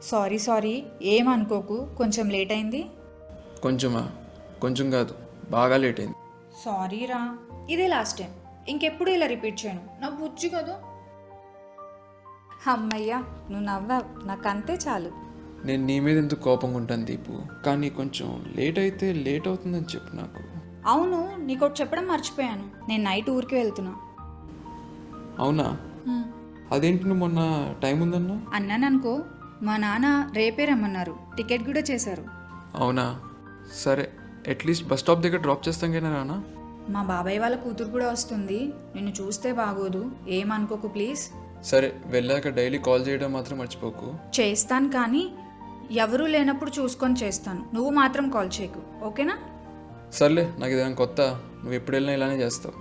Sorry sorry, ఏమనుకోకు, కొంచెం late అయింది. కొంచెమా? కొంచెం కాదు, బాగా లేట్ అయింది. సారీ రా, ఇదే లాస్ట్ టైం, ఇంకెప్పుడు ఇలా రిపీట్ చేయను. నా బుజ్జి కదా. అమ్మయ్యా, నువ్వు నవ్వావు, నాకు అంతే చాలు. నేను నీ మీద ఎందుకు కోపంగా ఉంటాను దీపు, కానీ కొంచెం లేట్ అయితే లేట్ అవుతుందని చెప్పు నాకు. అవును, నీకోటి చెప్పడం మర్చిపోయాను, నేను నైట్ ఊరికి వెళ్తున్నా. అవునా? అదేంటి నువ్వు మొన్న టైం ఉందన్నా? అన్నాననుకో, మా నాన్న రేపే రమ్మన్నారు, టికెట్ కూడా చేశారు. అవునా? సరే, అట్లీస్ట్ బస్ స్టాప్ దగ్గర డ్రాప్ చేస్తాం కదా నాన్న. మా బాబాయ్ వాళ్ళ కూతురు కూడా వస్తుంది, నిన్ను చూస్తే బాగోదు, ఏమనుకోకు ప్లీజ్. సరే, వెళ్ళాక డైలీ కాల్ చేయడం మాత్రం మర్చిపోకు. చేస్తాను కానీ ఎవరూ లేనప్పుడు చూసుకొని చేస్తాను, నువ్వు మాత్రం కాల్ చేయకు, ఓకేనా? సర్లే, నాకు ఇదేమైనా కొత్త? నువ్వు ఎప్పుడు వెళ్ళినా ఇలానే చేస్తావు.